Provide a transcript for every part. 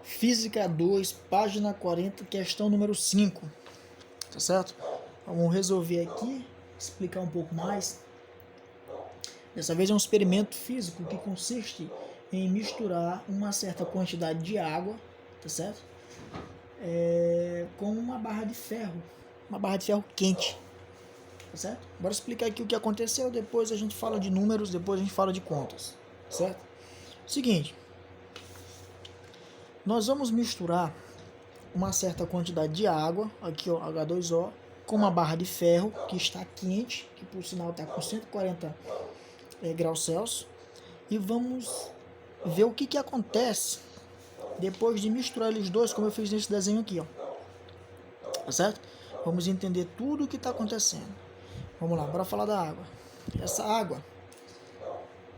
Física 2, página 40, questão número 5. Tá certo? Vamos resolver aqui, explicar um pouco mais. Dessa vez é um experimento físico que consiste em misturar uma certa quantidade de água, tá certo? Com uma barra de ferro quente, tá certo? Bora explicar aqui o que aconteceu, depois a gente fala de números, depois a gente fala de contas, certo? Seguinte, nós vamos misturar uma certa quantidade de água, aqui ó, H2O, com uma barra de ferro que está quente, que por sinal está com 140 graus Celsius, e vamos ver o que acontece depois de misturar eles dois, como eu fiz nesse desenho aqui, ó. Tá certo? Vamos entender tudo o que está acontecendo. Vamos lá, bora falar da água. Essa água,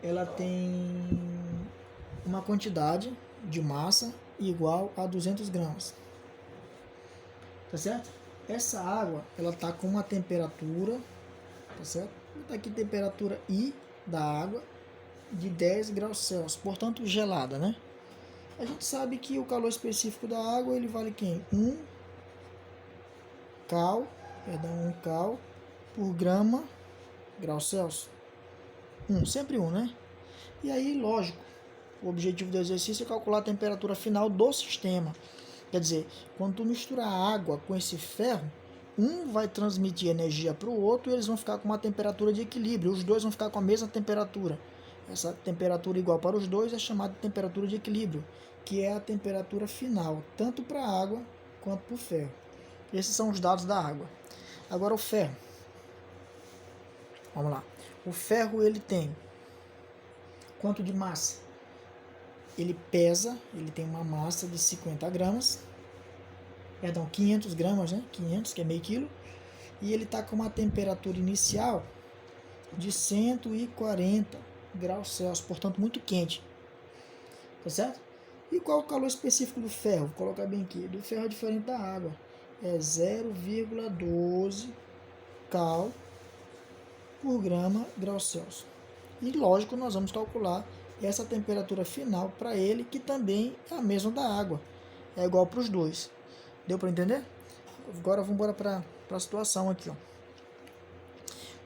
ela tem uma quantidade de massa igual a 200 gramas. Tá certo? Essa água, ela tá com uma temperatura, tá certo? Tá aqui temperatura I da água de 10 graus Celsius, portanto gelada, né? A gente sabe que o calor específico da água, ele vale quem? 1 cal por grama graus Celsius. Sempre 1, né? E aí, lógico, o objetivo do exercício é calcular a temperatura final do sistema. Quer dizer, quando tu mistura a água com esse ferro, um vai transmitir energia para o outro e eles vão ficar com uma temperatura de equilíbrio. Os dois vão ficar com a mesma temperatura. Essa temperatura igual para os dois é chamada de temperatura de equilíbrio, que é a temperatura final, tanto para a água quanto para o ferro. Esses são os dados da água. Agora o ferro. Vamos lá. O ferro, ele tem quanto de massa? Ele pesa, ele tem uma massa de 50 gramas, perdão, 500 gramas, né? 500, que é meio quilo, e ele está com uma temperatura inicial de 140 graus Celsius, portanto muito quente, tá certo? E qual é o calor específico do ferro? Vou colocar bem aqui, do ferro é diferente da água, é 0,12 cal por grama graus Celsius. E lógico, nós vamos calcular essa temperatura final para ele, que também é a mesma da água, é igual para os dois. Deu para entender? Agora vamos embora para a situação aqui, ó.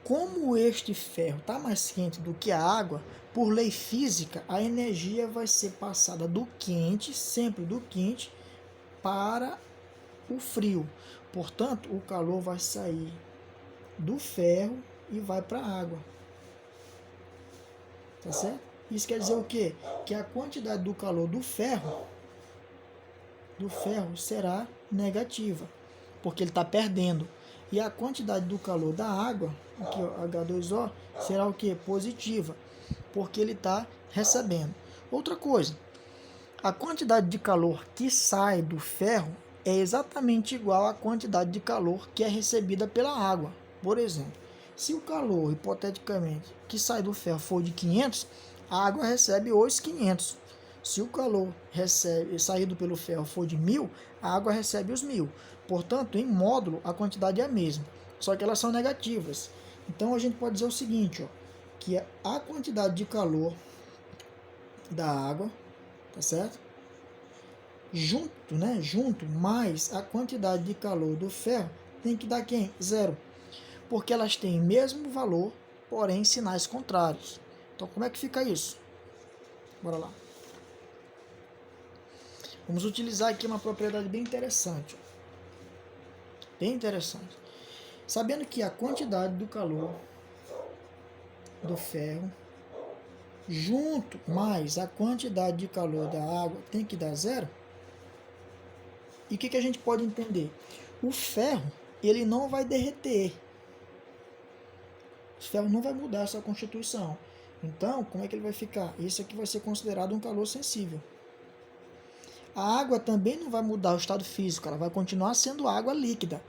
Como este ferro está mais quente do que a água, por lei física, a energia vai ser passada do quente, sempre do quente, para o frio. Portanto, o calor vai sair do ferro e vai para a água. Tá certo? Isso quer dizer o quê? Que a quantidade do calor do ferro será negativa, porque ele está perdendo. E a quantidade do calor da água, aqui ó, H2O, será o quê? Positiva, porque ele está recebendo. Outra coisa, a quantidade de calor que sai do ferro é exatamente igual à quantidade de calor que é recebida pela água. Por exemplo, se o calor, hipoteticamente, que sai do ferro for de 500, a água recebe os 500. Se o calor saído pelo ferro for de 1000, a água recebe os 1000. Portanto, em módulo, a quantidade é a mesma, só que elas são negativas. Então, a gente pode dizer o seguinte, ó, que a quantidade de calor da água, tá certo? Junto mais a quantidade de calor do ferro, tem que dar quem? 0. Porque elas têm o mesmo valor, porém sinais contrários. Então, como é que fica isso? Bora lá. Vamos utilizar aqui uma propriedade bem interessante. Bem interessante. Sabendo que a quantidade do calor do ferro, junto mais a quantidade de calor da água, tem que dar 0. E o que a gente pode entender? O ferro, ele não vai derreter. O ferro não vai mudar a sua constituição. Então, como é que ele vai ficar? Isso aqui vai ser considerado um calor sensível. A água também não vai mudar o estado físico, ela vai continuar sendo água líquida.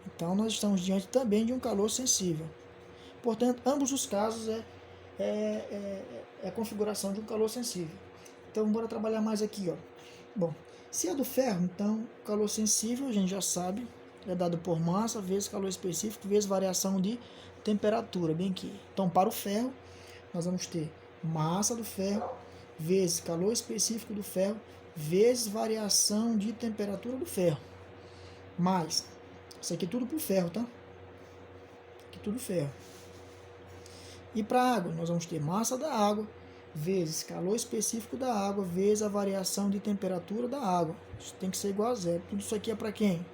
Então, nós estamos diante também de um calor sensível. Portanto, ambos os casos é a configuração de um calor sensível. Então, bora trabalhar mais aqui, ó. Bom, se é do ferro, então, calor sensível, a gente já sabe, é dado por massa vezes calor específico vezes variação de temperatura, bem aqui. Então, para o ferro, nós vamos ter massa do ferro vezes calor específico do ferro, vezes variação de temperatura do ferro. Mais, isso aqui tudo para o ferro, tá? Aqui tudo ferro. E para a água, nós vamos ter massa da água, vezes calor específico da água, vezes a variação de temperatura da água. Isso tem que ser igual a zero. Tudo isso aqui é para quem?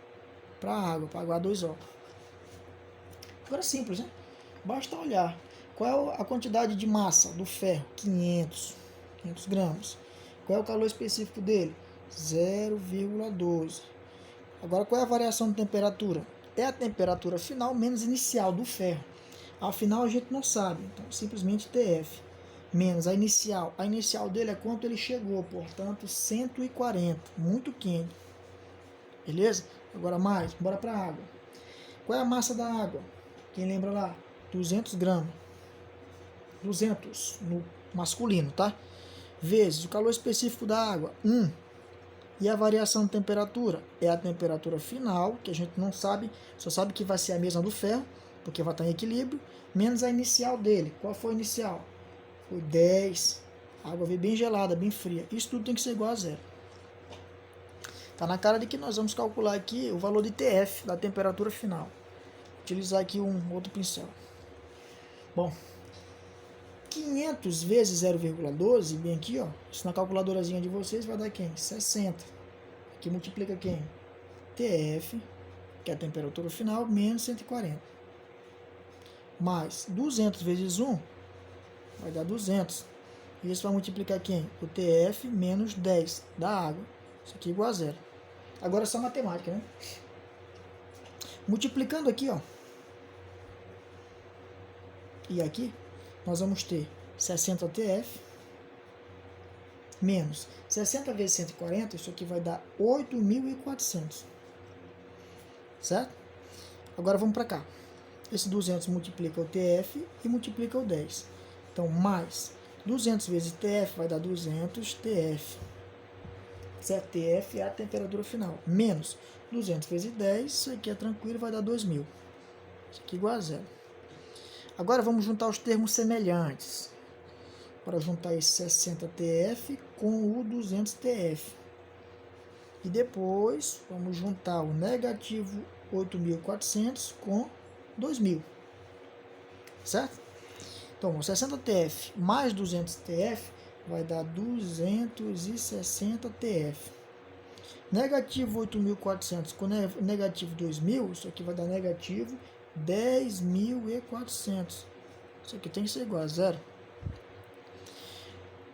Para a água, para H2O. Agora é simples, né? Basta olhar. Qual é a quantidade de massa do ferro? 500 gramas. Qual é o calor específico dele? 0,12. Agora, qual é a variação de temperatura? É a temperatura final menos inicial do ferro. Afinal, a gente não sabe. Então, simplesmente TF menos a inicial. A inicial dele é quanto ele chegou, portanto, 140. Muito quente. Beleza? Agora mais, bora para a água. Qual é a massa da água? Quem lembra lá? 200 gramas. 200 no masculino, tá? Vezes o calor específico da água, 1. E a variação de temperatura? É a temperatura final, que a gente não sabe, só sabe que vai ser a mesma do ferro, porque vai estar em equilíbrio, menos a inicial dele. Qual foi a inicial? Foi 10. A água veio bem gelada, bem fria. Isso tudo tem que ser igual a zero. Tá na cara de que nós vamos calcular aqui o valor de TF, da temperatura final. Vou utilizar aqui um outro pincel. Bom, 500 vezes 0,12, bem aqui, ó. Isso na calculadorazinha de vocês vai dar quem? 60. Aqui multiplica quem? TF, que é a temperatura final, menos 140. Mais 200 vezes 1 vai dar 200. E isso vai multiplicar quem? O TF menos 10 da água. Isso aqui é igual a zero. Agora é só matemática, né? Multiplicando aqui, ó. E aqui, nós vamos ter 60 TF menos 60 vezes 140, isso aqui vai dar 8.400. Certo? Agora vamos para cá. Esse 200 multiplica o TF e multiplica o 10. Então, mais 200 vezes TF vai dar 200 TF. Certo? TF é a temperatura final. Menos 200 vezes 10, isso aqui é tranquilo, vai dar 2.000. Isso aqui é igual a zero. Agora vamos juntar os termos semelhantes. Para juntar esse 60 TF com o 200 TF. E depois vamos juntar o negativo 8.400 com 2.000. Certo? Então, 60 TF mais 200 TF vai dar 260 TF. Negativo 8.400 com negativo 2.000, isso aqui vai dar negativo 10.400. Isso aqui tem que ser igual a zero.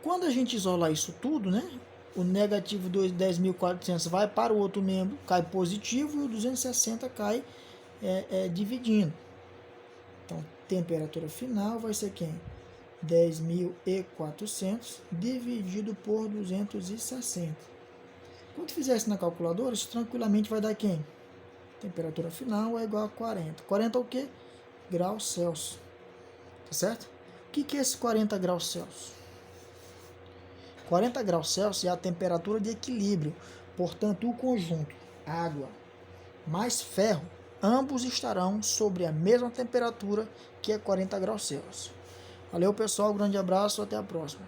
Quando a gente isolar isso tudo, né? O negativo 10.400 vai para o outro membro, cai positivo, e o 260 cai dividindo. Então, temperatura final vai ser quem? 10.400 dividido por 260. Quando fizer isso na calculadora, isso tranquilamente vai dar quem? Temperatura final é igual a 40. 40 é o quê? Graus Celsius. Tá certo? O que é esse 40 graus Celsius? 40 graus Celsius é a temperatura de equilíbrio. Portanto, o conjunto água mais ferro, ambos estarão sobre a mesma temperatura, que é 40 graus Celsius. Valeu, pessoal. Grande abraço. Até a próxima.